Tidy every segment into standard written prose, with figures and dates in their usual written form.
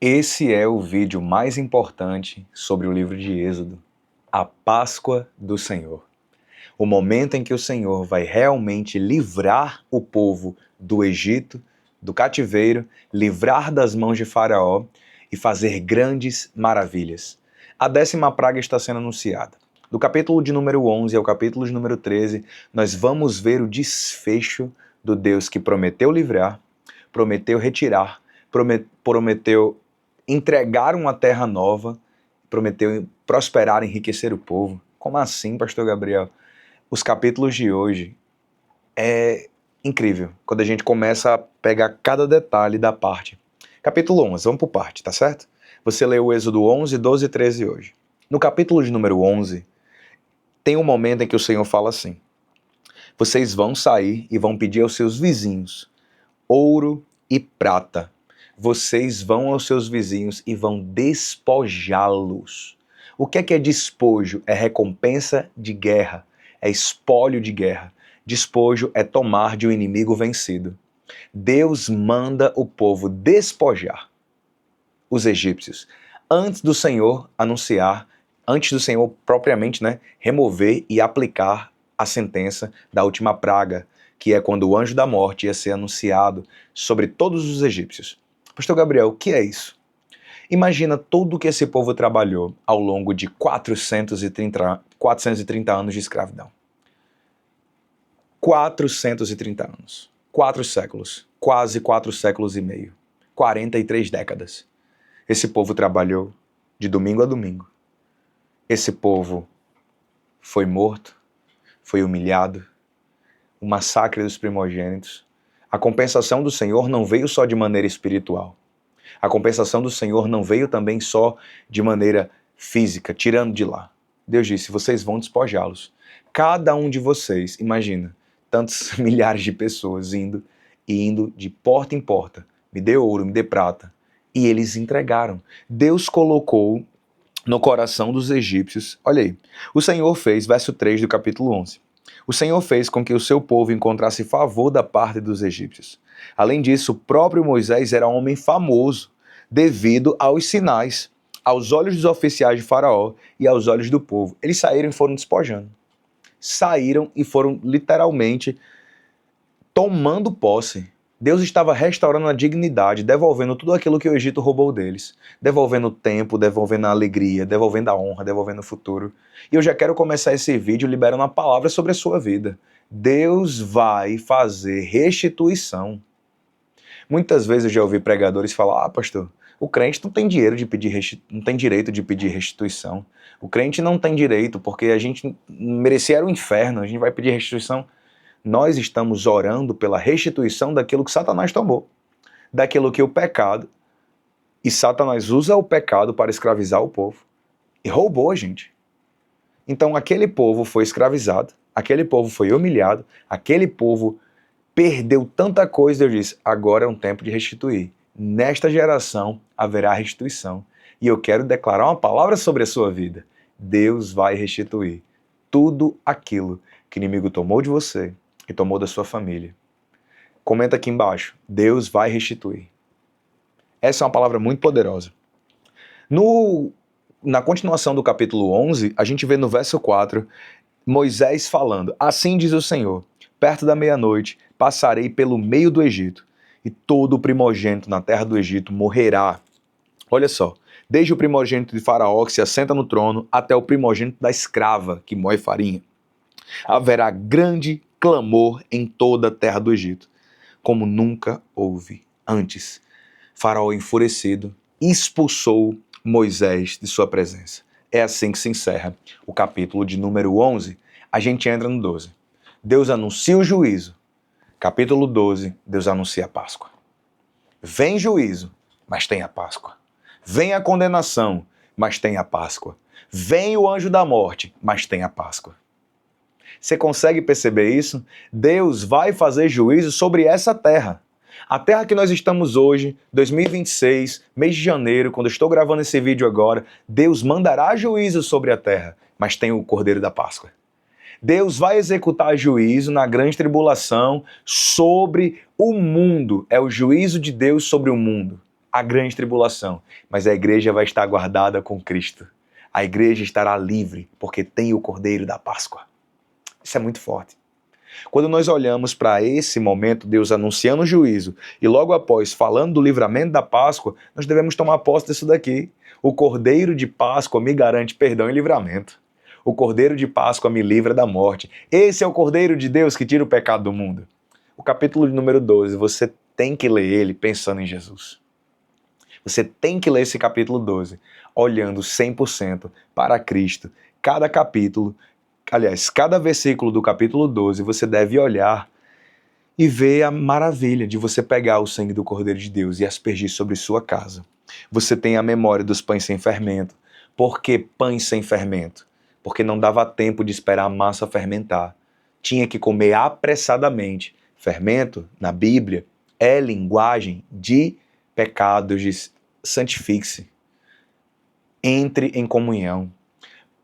Esse é o vídeo mais importante sobre o livro de Êxodo, a Páscoa do Senhor. O momento em que o Senhor vai realmente livrar o povo do Egito, do cativeiro, livrar das mãos de Faraó e fazer grandes maravilhas. A 10ª praga está sendo anunciada. Do capítulo de número 11 ao capítulo de número 13, nós vamos ver o desfecho do Deus que prometeu livrar, prometeu retirar, prometeu entregar uma terra nova, prometeu prosperar, enriquecer o povo. Como assim, pastor Gabriel? Os capítulos de hoje é incrível, quando a gente começa a pegar cada detalhe da parte. Capítulo 11, vamos por parte, tá certo? Você leu o Êxodo 11, 12 e 13 hoje. No capítulo de número 11, tem um momento em que o Senhor fala assim: vocês vão sair e vão pedir aos seus vizinhos ouro e prata. Vocês vão aos seus vizinhos e vão despojá-los. O que é despojo? É recompensa de guerra, é espólio de guerra. Despojo é tomar de um inimigo vencido. Deus manda o povo despojar os egípcios antes do Senhor anunciar, antes do Senhor propriamente, remover e aplicar a sentença da última praga, que é quando o anjo da morte ia ser anunciado sobre todos os egípcios. Pastor Gabriel, o que é isso? Imagina tudo o que esse povo trabalhou ao longo de 430 anos de escravidão. 430 anos. 4 séculos. Quase 4 séculos e meio. 43 décadas. Esse povo trabalhou de domingo a domingo. Esse povo foi morto, foi humilhado, o massacre dos primogênitos. A compensação do Senhor não veio só de maneira espiritual. A compensação do Senhor não veio também só de maneira física, tirando de lá. Deus disse, vocês vão despojá-los. Cada um de vocês, imagina, tantos milhares de pessoas indo de porta em porta. Me dê ouro, me dê prata. E eles entregaram. Deus colocou no coração dos egípcios, olha aí, o Senhor fez, verso 3 do capítulo 11. O Senhor fez com que o seu povo encontrasse favor da parte dos egípcios. Além disso, o próprio Moisés era um homem famoso devido aos sinais, aos olhos dos oficiais de Faraó e aos olhos do povo. Eles saíram e foram despojando. Saíram e foram literalmente tomando posse. Deus estava restaurando a dignidade, devolvendo tudo aquilo que o Egito roubou deles. Devolvendo o tempo, devolvendo a alegria, devolvendo a honra, devolvendo o futuro. E eu já quero começar esse vídeo liberando uma palavra sobre a sua vida. Deus vai fazer restituição. Muitas vezes eu já ouvi pregadores falar, pastor, o crente não tem direito de pedir restituição. O crente não tem direito porque a gente merecia o inferno, a gente vai pedir restituição. Nós estamos orando pela restituição daquilo que Satanás tomou, daquilo que o pecado, e Satanás usa o pecado para escravizar o povo, e roubou a gente. Então aquele povo foi escravizado, aquele povo foi humilhado, aquele povo perdeu tanta coisa, Deus disse, agora é um tempo de restituir. Nesta geração haverá restituição. E eu quero declarar uma palavra sobre a sua vida. Deus vai restituir tudo aquilo que o inimigo tomou de você e tomou da sua família. Comenta aqui embaixo, Deus vai restituir. Essa é uma palavra muito poderosa. Na continuação do capítulo 11, a gente vê no verso 4, Moisés falando, assim diz o Senhor, perto da meia-noite, passarei pelo meio do Egito, e todo o primogênito na terra do Egito morrerá. Olha só, desde o primogênito de Faraó, que se assenta no trono, até o primogênito da escrava, que moe farinha. Haverá grande clamor em toda a terra do Egito, como nunca houve antes. Faraó, enfurecido, expulsou Moisés de sua presença. É assim que se encerra o capítulo de número 11. A gente entra no 12. Deus anuncia o juízo. Capítulo 12, Deus anuncia a Páscoa. Vem juízo, mas tem a Páscoa. Vem a condenação, mas tem a Páscoa. Vem o anjo da morte, mas tem a Páscoa. Você consegue perceber isso? Deus vai fazer juízo sobre essa terra. A terra que nós estamos hoje, 2026, mês de janeiro, quando eu estou gravando esse vídeo agora, Deus mandará juízo sobre a terra, mas tem o Cordeiro da Páscoa. Deus vai executar juízo na grande tribulação sobre o mundo. É o juízo de Deus sobre o mundo. a grande tribulação, mas a igreja vai estar guardada com Cristo. A igreja estará livre, porque tem o Cordeiro da Páscoa. Isso é muito forte. Quando nós olhamos para esse momento, Deus anunciando o juízo, e logo após falando do livramento da Páscoa, nós devemos tomar posse disso daqui. O Cordeiro de Páscoa me garante perdão e livramento. O Cordeiro de Páscoa me livra da morte. Esse é o Cordeiro de Deus que tira o pecado do mundo. O capítulo número 12, você tem que ler ele pensando em Jesus. Você tem que ler esse capítulo 12, olhando 100% para Cristo. Cada capítulo, aliás, cada versículo do capítulo 12, você deve olhar e ver a maravilha de você pegar o sangue do Cordeiro de Deus e aspergir sobre sua casa. Você tem a memória dos pães sem fermento. Por que pães sem fermento? Porque não dava tempo de esperar a massa fermentar. Tinha que comer apressadamente. Fermento, na Bíblia, é linguagem de pecados, de santifique-se. Entre em comunhão.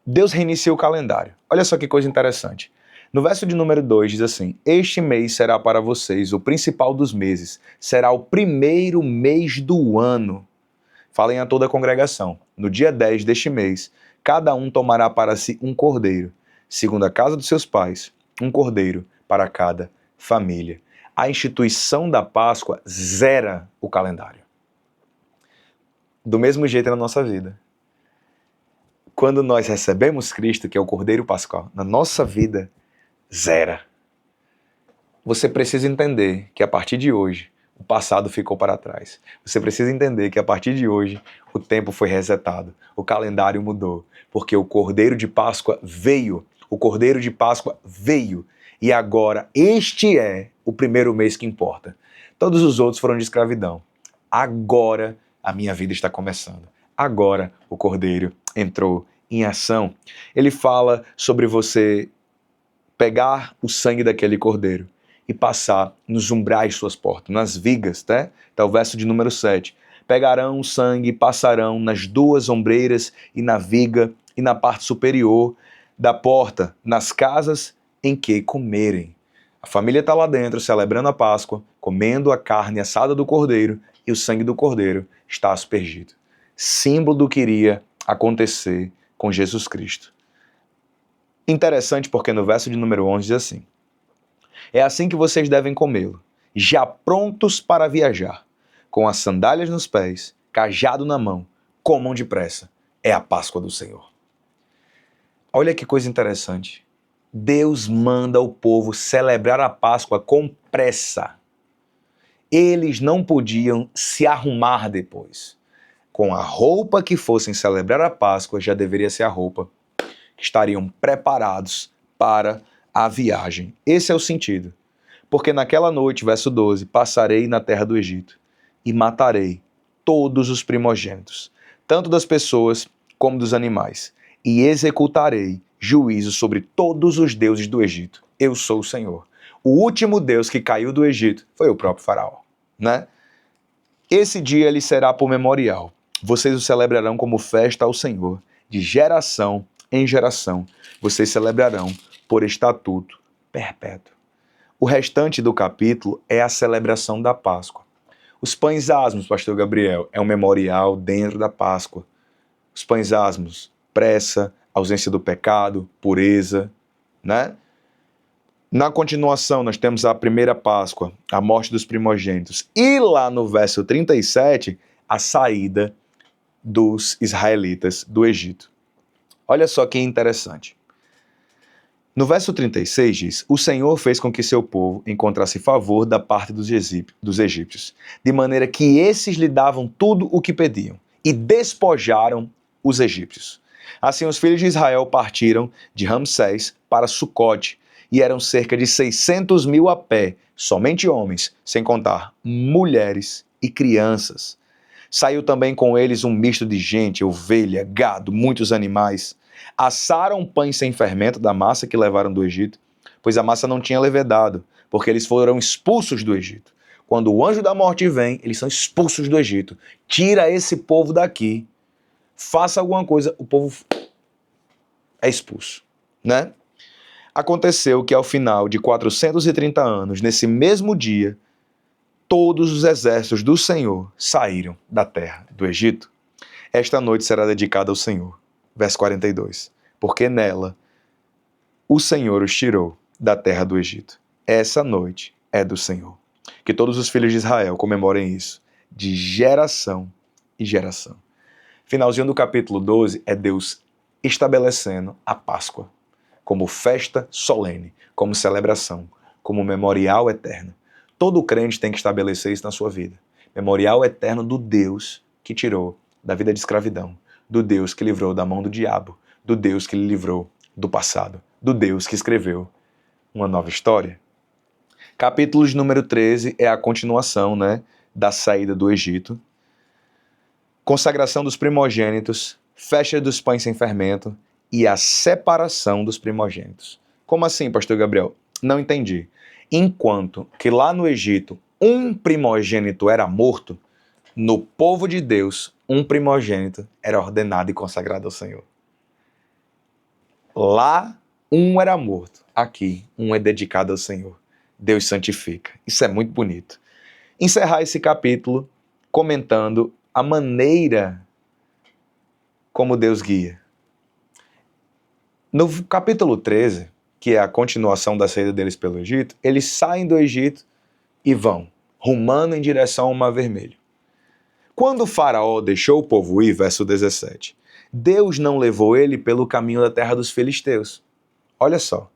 Deus reinicia o calendário. Olha só que coisa interessante. No verso de número 2 diz assim: este mês será para vocês o principal dos meses. Será o primeiro mês do ano. Falem a toda a congregação. No dia 10 deste mês, cada um tomará para si um cordeiro, segundo a casa dos seus pais, um cordeiro para cada família. A instituição da Páscoa zera o calendário. Do mesmo jeito na nossa vida. Quando nós recebemos Cristo, que é o Cordeiro Pascal, na nossa vida, zera. Você precisa entender que a partir de hoje, o passado ficou para trás. Você precisa entender que a partir de hoje, o tempo foi resetado, o calendário mudou, porque o Cordeiro de Páscoa veio. O Cordeiro de Páscoa veio. E agora, este é o primeiro mês que importa. Todos os outros foram de escravidão. Agora, a minha vida está começando. Agora, o Cordeiro entrou em ação. Ele fala sobre você pegar o sangue daquele Cordeiro e passar nos umbrais de suas portas, nas vigas, né? Tá o verso de número 7. Pegarão o sangue e passarão nas duas ombreiras e na viga e na parte superior da porta, nas casas em que comerem. A família está lá dentro, celebrando a Páscoa, comendo a carne assada do Cordeiro, e o sangue do Cordeiro está aspergido. Símbolo do que iria acontecer com Jesus Cristo. Interessante porque no verso de número 11 diz assim: é assim que vocês devem comê-lo, já prontos para viajar, com as sandálias nos pés, cajado na mão, comam depressa. É a Páscoa do Senhor. Olha que coisa interessante. Deus manda o povo celebrar a Páscoa com pressa. Eles não podiam se arrumar depois. Com a roupa que fossem celebrar a Páscoa, já deveria ser a roupa que estariam preparados para a viagem. Esse é o sentido. Porque naquela noite, verso 12, passarei na terra do Egito e matarei todos os primogênitos, tanto das pessoas como dos animais, e executarei juízo sobre todos os deuses do Egito. Eu sou o Senhor. O último Deus que caiu do Egito foi o próprio Faraó, né? Esse dia lhe será por memorial. Vocês o celebrarão como festa ao Senhor, de geração em geração. Vocês celebrarão por estatuto perpétuo. O restante do capítulo é a celebração da Páscoa. Os pães asmos, pastor Gabriel, é um memorial dentro da Páscoa. Os pães asmos, pressa, ausência do pecado, pureza, né? Na continuação, nós temos a primeira Páscoa, a morte dos primogênitos. E lá no verso 37, a saída dos israelitas do Egito. Olha só que interessante. No verso 36 diz: o Senhor fez com que seu povo encontrasse favor da parte dos egípcios, de maneira que esses lhe davam tudo o que pediam, e despojaram os egípcios. Assim os filhos de Israel partiram de Ramsés para Sucote, e eram cerca de 600 mil a pé, somente homens, sem contar mulheres e crianças. Saiu também com eles um misto de gente, ovelha, gado, muitos animais. Assaram pães sem fermento da massa que levaram do Egito, pois a massa não tinha levedado, porque eles foram expulsos do Egito. Quando o anjo da morte vem, eles são expulsos do Egito. Tira esse povo daqui, faça alguma coisa, o povo é expulso, né? Aconteceu que ao final de 430 anos, nesse mesmo dia, todos os exércitos do Senhor saíram da terra do Egito. Esta noite será dedicada ao Senhor. Verso 42. Porque nela o Senhor os tirou da terra do Egito. Essa noite é do Senhor. Que todos os filhos de Israel comemorem isso, de geração em geração. Finalzinho do capítulo 12 é Deus estabelecendo a Páscoa como festa solene, como celebração, como memorial eterno. Todo crente tem que estabelecer isso na sua vida. Memorial eterno do Deus que tirou da vida de escravidão, do Deus que livrou da mão do diabo, do Deus que lhe livrou do passado, do Deus que escreveu uma nova história. Capítulo de número 13 é a continuação, da saída do Egito. Consagração dos primogênitos, festa dos pães sem fermento e a separação dos primogênitos. Como assim, pastor Gabriel? Não entendi. Enquanto que lá no Egito um primogênito era morto, no povo de Deus um primogênito era ordenado e consagrado ao Senhor. Lá um era morto, aqui um é dedicado ao Senhor. Deus santifica. Isso é muito bonito. Encerrar esse capítulo comentando a maneira como Deus guia. No capítulo 13, que é a continuação da saída deles pelo Egito, eles saem do Egito e vão, rumando em direção ao Mar Vermelho. Quando o faraó deixou o povo ir, verso 17, Deus não levou ele pelo caminho da terra dos filisteus. Olha só.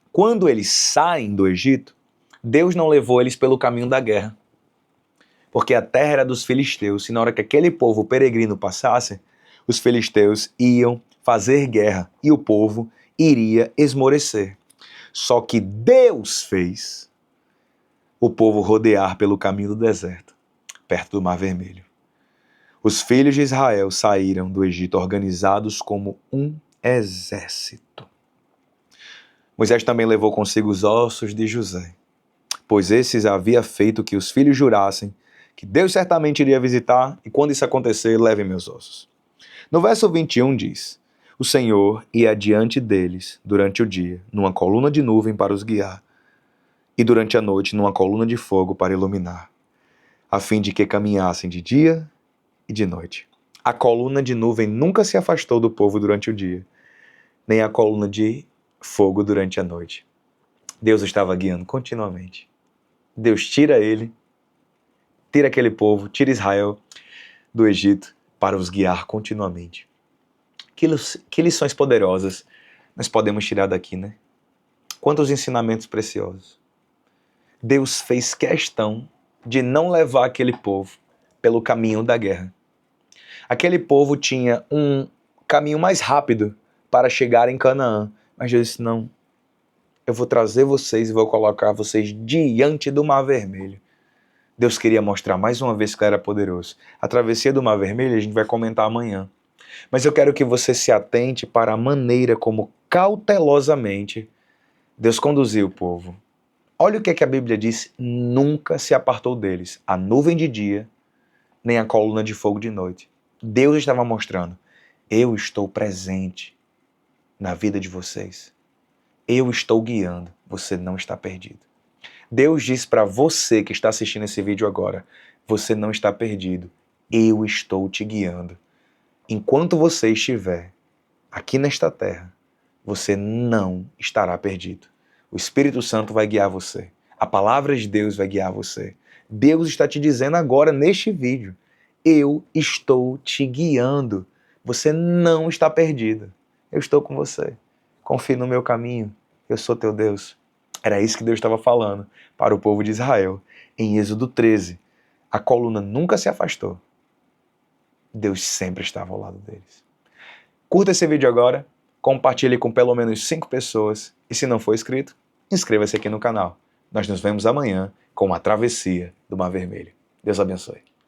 Quando eles saem do Egito, Deus não levou eles pelo caminho da guerra. Porque a terra era dos filisteus, e na hora que aquele povo peregrino passasse, os filisteus iam fazer guerra e o povo iria esmorecer. Só que Deus fez o povo rodear pelo caminho do deserto, perto do Mar Vermelho. Os filhos de Israel saíram do Egito organizados como um exército. Moisés também levou consigo os ossos de José, pois esses havia feito que os filhos jurassem que Deus certamente iria visitar, e quando isso acontecer, levem meus ossos. No verso 21 diz: o Senhor ia adiante deles durante o dia, numa coluna de nuvem para os guiar, e durante a noite numa coluna de fogo para iluminar, a fim de que caminhassem de dia e de noite. A coluna de nuvem nunca se afastou do povo durante o dia, nem a coluna de fogo durante a noite. Deus estava guiando continuamente. Deus tira aquele povo, tira Israel do Egito para os guiar continuamente. Que lições poderosas nós podemos tirar daqui, né? Quantos ensinamentos preciosos. Deus fez questão de não levar aquele povo pelo caminho da guerra. Aquele povo tinha um caminho mais rápido para chegar em Canaã, mas Deus disse: não, eu vou trazer vocês e vou colocar vocês diante do Mar Vermelho. Deus queria mostrar mais uma vez que Ele era poderoso. A travessia do Mar Vermelho a gente vai comentar amanhã. Mas eu quero que você se atente para a maneira como cautelosamente Deus conduziu o povo. Olha o que a Bíblia diz: nunca se apartou deles a nuvem de dia, nem a coluna de fogo de noite. Deus estava mostrando: eu estou presente na vida de vocês. Eu estou guiando, você não está perdido. Deus diz para você que está assistindo esse vídeo agora: você não está perdido, eu estou te guiando. Enquanto você estiver aqui nesta terra, você não estará perdido. O Espírito Santo vai guiar você. A palavra de Deus vai guiar você. Deus está te dizendo agora neste vídeo: eu estou te guiando. Você não está perdido. Eu estou com você. Confie no meu caminho. Eu sou teu Deus. Era isso que Deus estava falando para o povo de Israel. Em Êxodo 13, a coluna nunca se afastou. Deus sempre estava ao lado deles. Curta esse vídeo agora, compartilhe com pelo menos 5 pessoas e se não for inscrito, inscreva-se aqui no canal. Nós nos vemos amanhã com a travessia do Mar Vermelho. Deus abençoe.